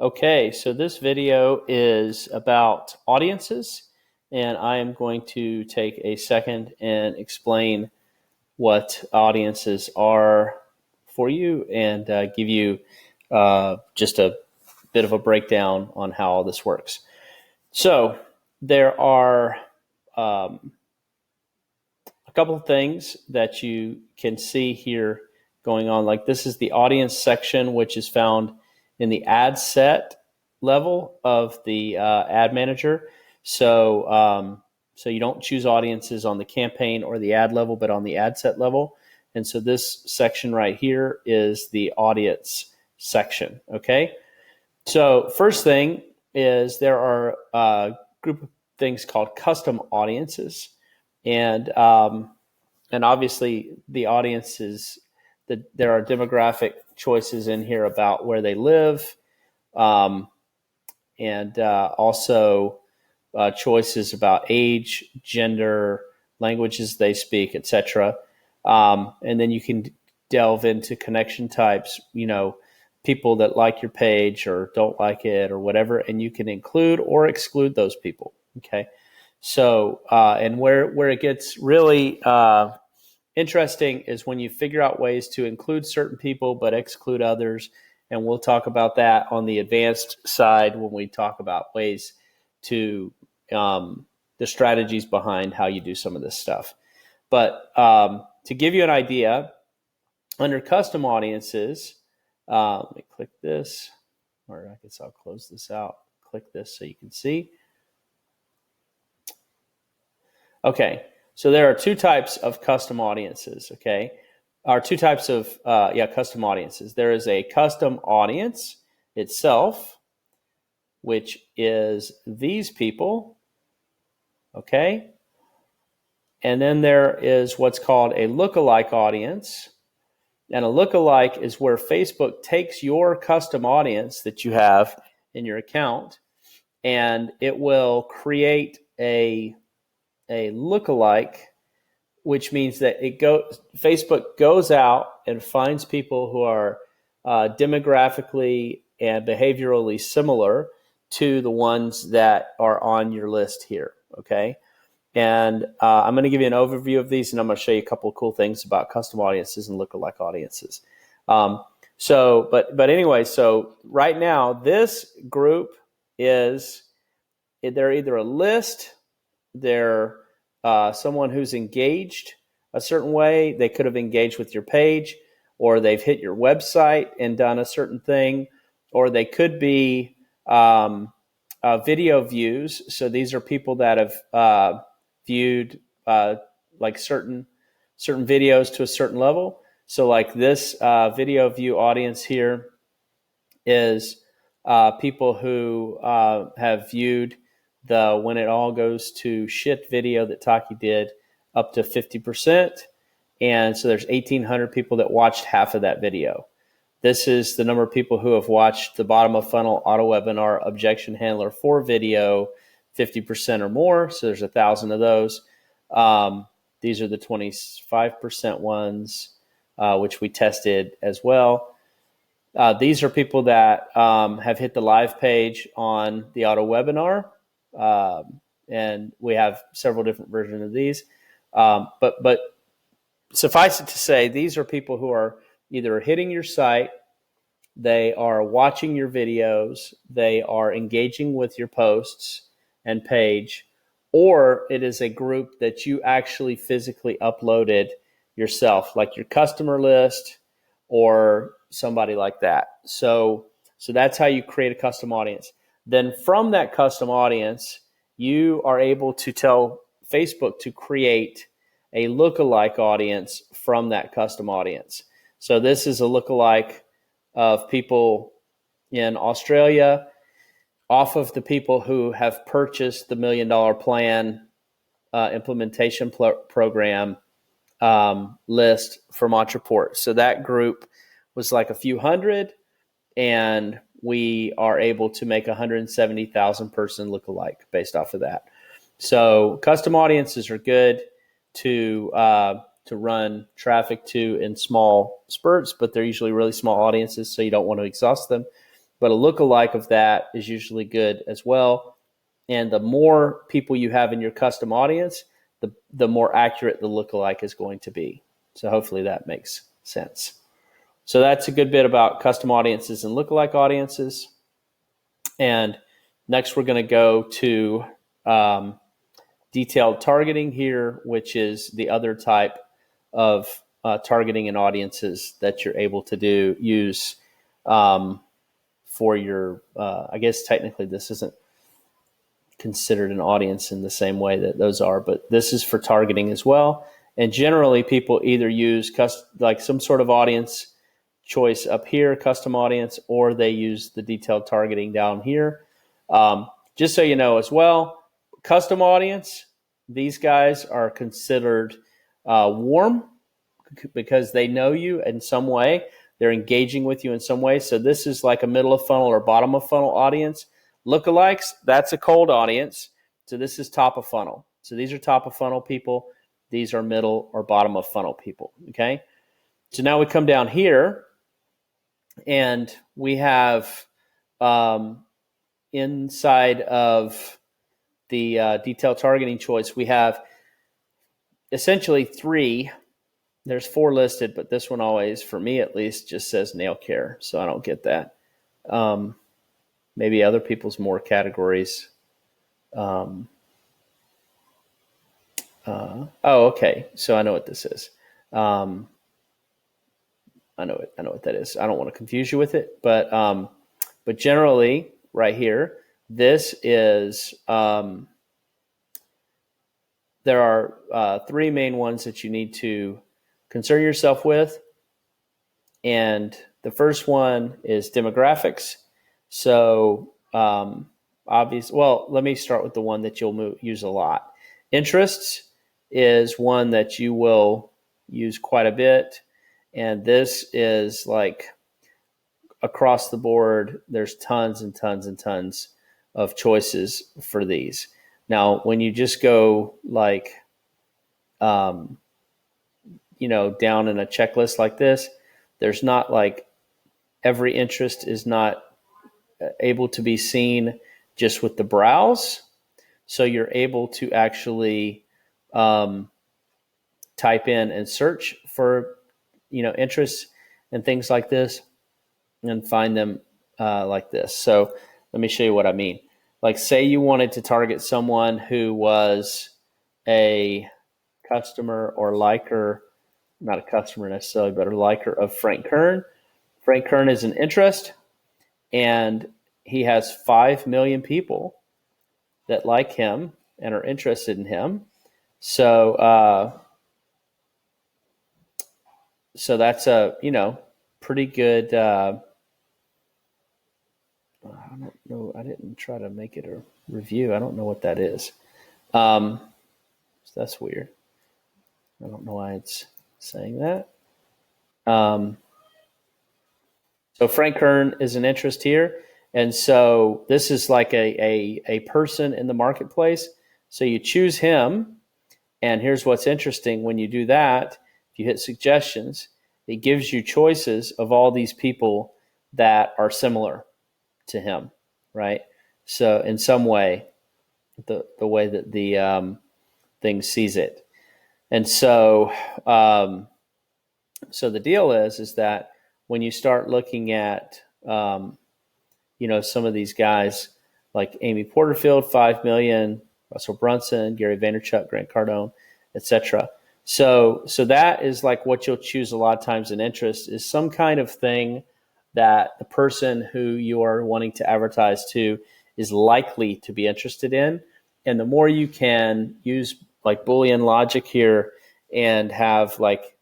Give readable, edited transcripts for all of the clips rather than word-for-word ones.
Okay, so this video is about audiences, and I am going to take a second and explain what audiences are for you and give you just a bit of a breakdown on how all this works. So there are a couple of things that you can see here going on. Like this is the audience section, which is found in the ad set level of the ad manager. So you don't choose audiences on the campaign or the ad level, but on the ad set level. And so this section right here is the audience section. Okay. So first thing is there are a group of things called custom audiences. And obviously the audiences, there are demographic choices in here about where they live, and also choices about age, gender, languages they speak, etc. And then you can delve into connection types, people that like your page or don't like it or whatever, and you can include or exclude those people. Okay. So, and where it gets really interesting is when you figure out ways to include certain people but exclude others. And we'll talk about that on the advanced side when we talk about ways to the strategies behind how you do some of this stuff. But to give you an idea, under custom audiences, let me click this, or I guess I'll close this out. Click this so you can see. Okay, so there are two types of custom audiences, okay? Or two types of, custom audiences. There is a custom audience itself, which is these people, okay? And then there is what's called a lookalike audience. And a lookalike is where Facebook takes your custom audience that you have in your account, and it will create a lookalike, which means that Facebook goes out and finds people who are demographically and behaviorally similar to the ones that are on your list here, okay? And I'm going to give you an overview of these, and I'm going to show you a couple of cool things about custom audiences and lookalike audiences. But anyway, so right now, this group they're either a list, they're someone who's engaged a certain way. They could have engaged with your page, or they've hit your website and done a certain thing, or they could be video views. So these are people that have viewed like certain videos to a certain level. So like this video view audience here is people who have viewed the When It All Goes to Shit video that Taki did up to 50%. And so there's 1,800 people that watched half of that video. This is the number of people who have watched the bottom of funnel auto webinar objection handler 4 video, 50% or more. So there's 1,000 of those. These are the 25% ones, which we tested as well. These are people that have hit the live page on the auto webinar. And we have several different versions of these. But suffice it to say, these are people who are either hitting your site, they are watching your videos, they are engaging with your posts and page, or it is a group that you actually physically uploaded yourself, like your customer list or somebody like that. So that's how you create a custom audience. Then from that custom audience, you are able to tell Facebook to create a lookalike audience from that custom audience. So this is a lookalike of people in Australia off of the people who have purchased the $1 Million Plan implementation program list from Ontraport. So that group was like a few hundred, and we are able to make 170,000 person lookalike based off of that. So custom audiences are good to run traffic to in small spurts, but they're usually really small audiences, so you don't want to exhaust them. but a lookalike of that is usually good as well. And the more people you have in your custom audience, the more accurate the lookalike is going to be. So hopefully that makes sense. So that's a good bit about custom audiences and lookalike audiences. And next we're going to go to detailed targeting here, which is the other type of targeting and audiences that you're able to use for your, I guess technically this isn't considered an audience in the same way that those are, but this is for targeting as well. And generally people either use like some sort of audience choice up here, custom audience, or they use the detailed targeting down here. Just so you know as well, custom audience, these guys are considered warm because they know you in some way. They're engaging with you in some way. So this is like a middle of funnel or bottom of funnel audience. Lookalikes, that's a cold audience. So this is top of funnel. So these are top of funnel people. These are middle or bottom of funnel people. Okay. So now we come down here and we have inside of the detailed targeting choice, we have essentially three. There's four listed, but this one always, for me at least, just says nail care. So I don't get that. Maybe other people's more categories. Oh, okay. So I know what this is. I know what that is. I don't want to confuse you with it, but generally right here, this is, there are three main ones that you need to concern yourself with. And the first one is demographics. So well, let me start with the one that you'll use a lot. Interests is one that you will use quite a bit. And this is like across the board, there's tons and tons and tons of choices for these. Now, when you just go like, down in a checklist like this, there's not like every interest is not able to be seen just with the browse. So you're able to actually type in and search for, interests and things like this and find them like this. So let me show you what I mean. Like say you wanted to target someone who was a customer or liker, not a customer necessarily, but a liker of Frank Kern. Frank Kern is an interest, and he has 5 million people that like him and are interested in him. So, so that's a, pretty good, I don't know. I didn't try to make it a review. I don't know what that is. So that's weird. I don't know why it's saying that. So Frank Kern is an interest here. And so this is like a person in the marketplace. So you choose him. And here's what's interesting. When you do that, if you hit suggestions, it gives you choices of all these people that are similar to him, right? So in some way, the way that the thing sees it. And so so the deal is that when you start looking at some of these guys like Amy Porterfield, 5 million, Russell Brunson, Gary Vaynerchuk, Grant Cardone, etc. So that is like what you'll choose a lot of times in interest is some kind of thing that the person who you are wanting to advertise to is likely to be interested in. And the more you can use like Boolean logic here and have like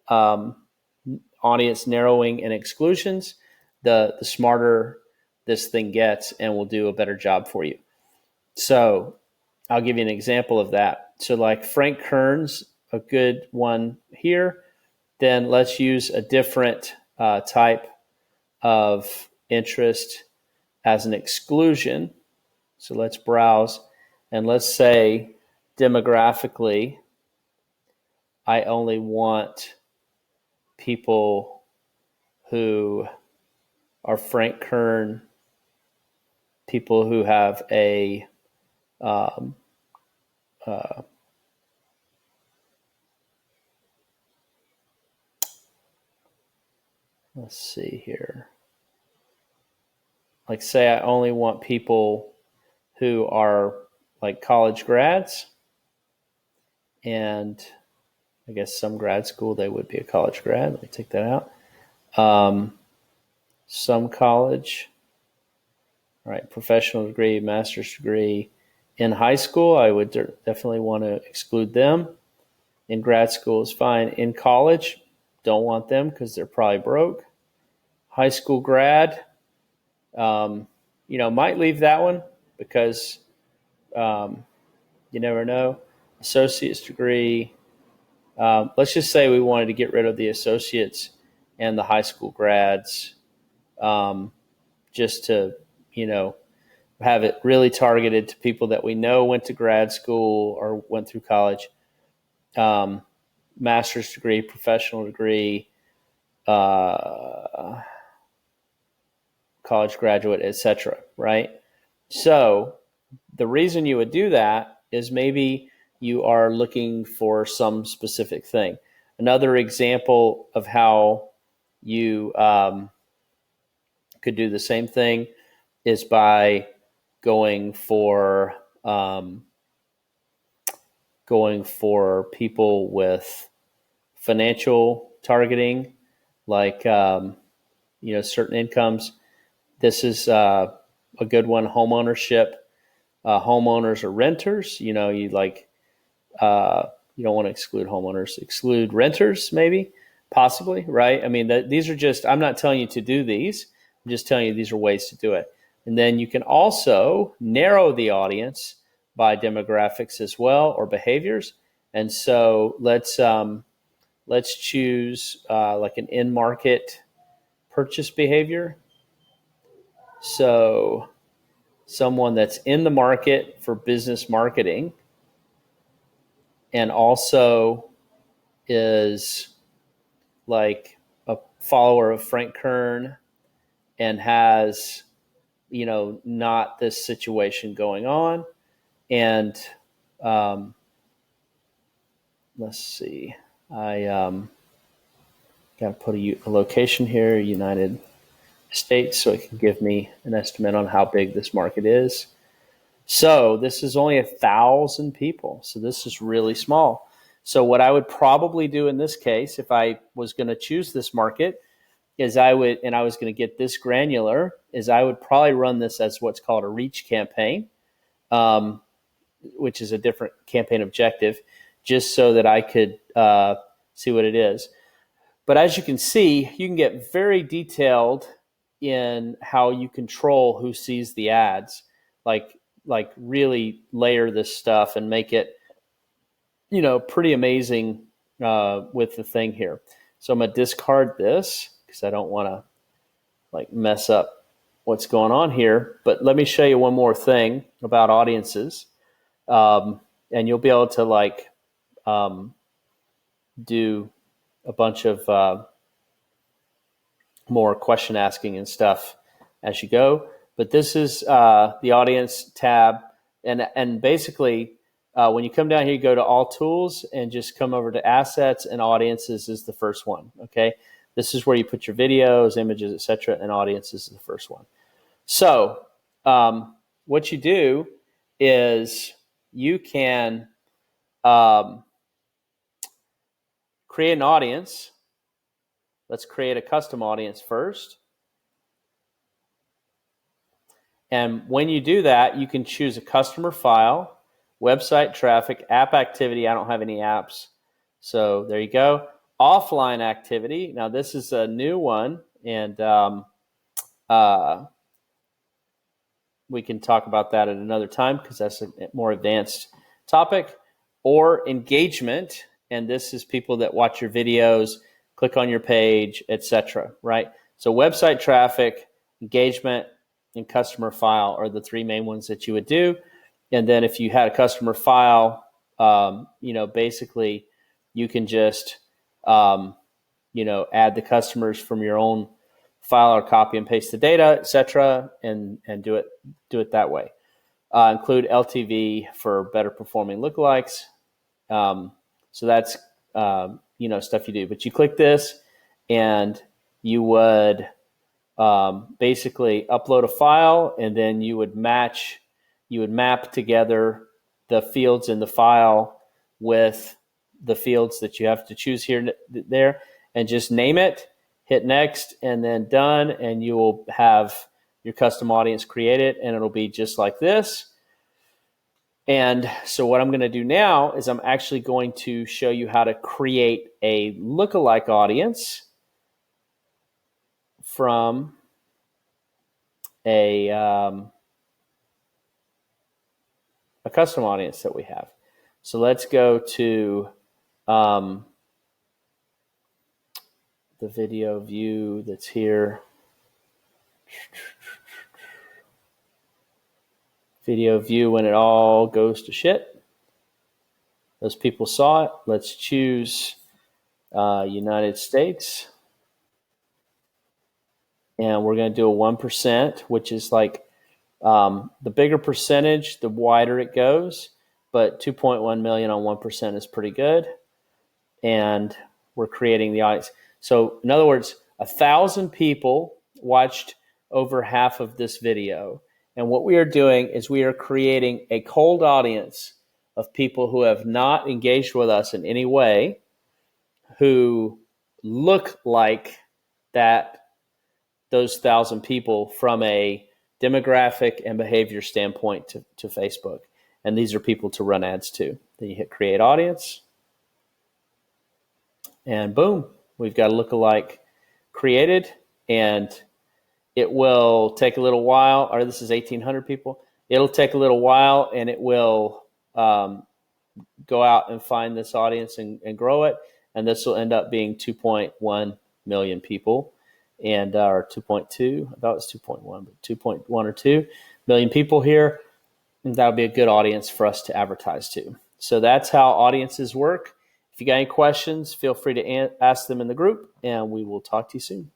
audience narrowing and exclusions, the smarter this thing gets and will do a better job for you. So I'll give you an example of that. So like Frank Kern's a good one here. Then let's use a different type of interest as an exclusion. So let's browse and let's say demographically, I only want people who are Frank Kern people who have a um, let's see here. Like, say I only want people who are like college grads, and I guess some grad school they would be a college grad. Let me take that out. Some college, all right, professional degree, master's degree. In high school, I would definitely want to exclude them. In grad school is fine. In college, don't want them because they're probably broke. High school grad, might leave that one because you never know. Associate's degree. Let's just say we wanted to get rid of the associates and the high school grads, just to, have it really targeted to people that we know went to grad school or went through college. Master's degree, professional degree, college graduate, etc. Right? So the reason you would do that is maybe you are looking for some specific thing. Another example of how you could do the same thing is by going for people with financial targeting, like certain incomes. This is a good one. Home ownership. Homeowners or renters. You don't want to exclude homeowners. Exclude renters, maybe, possibly, right? I mean, these are just. I'm not telling you to do these. I'm just telling you these are ways to do it. And then you can also narrow the audience by demographics as well, or behaviors. And so let's choose like an in-market purchase behavior. So someone that's in the market for business marketing and also is like a follower of Frank Kern and has, not this situation going on. And let's see, I got to put a location here, United States, so it can give me an estimate on how big this market is. So this is only 1,000 people. So this is really small. So what I would probably do in this case, if I was going to choose this market, is I was going to get this granular, is I would probably run this as what's called a reach campaign, which is a different campaign objective, just so that I could see what it is. But as you can see, you can get very detailed in how you control who sees the ads, like really layer this stuff and make it, pretty amazing with the thing here. So I'm going to discard this because I don't want to mess up what's going on here. But let me show you one more thing about audiences. And you'll be able to do a bunch of more question asking and stuff as you go. But this is the audience tab. And basically, when you come down here, you go to all tools and just come over to assets, and audiences is the first one. Okay. This is where you put your videos, images, etc., and audiences is the first one. So what you do is you can create an audience. Let's create a custom audience first. And when you do that, you can choose a customer file, website traffic, app activity. I don't have any apps. So there you go. Offline activity. Now this is a new one, and we can talk about that at another time because that's a more advanced topic. Or engagement, and this is people that watch your videos, click on your page, etc. Right? So website traffic, engagement, and customer file are the three main ones that you would do. And then if you had a customer file, basically you can just add the customers from your own file or copy and paste the data, etc., and do it that way. Include LTV for better performing lookalikes. So that's stuff you do. But you click this, and you would basically upload a file, and then you would map together the fields in the file with the fields that you have to choose here there, and just name it, hit next, and then done, and you will have your custom audience created, and it'll be just like this. And so what I'm going to do now is I'm actually going to show you how to create a lookalike audience from a custom audience that we have. So let's go to the video view that's here. Video view when it all goes to shit. Those people saw it. Let's choose United States. And we're going to do a 1%, which is like the bigger percentage, the wider it goes. But 2.1 million on 1% is pretty good. And we're creating the audience. So in other words, 1,000 people watched over half of this video. And what we are doing is we are creating a cold audience of people who have not engaged with us in any way, who look like those 1,000 people from a demographic and behavior standpoint to Facebook. And these are people to run ads to. Then you hit create audience. And boom, we've got a lookalike created. And it will take a little while, or this is 1,800 people. It'll take a little while, and it will go out and find this audience and grow it. And this will end up being 2.1 million people, and or 2.2. I thought it was 2.1, but 2.1 or 2 million people here. And that'll be a good audience for us to advertise to. So that's how audiences work. If you got any questions, feel free to ask them in the group, and we will talk to you soon.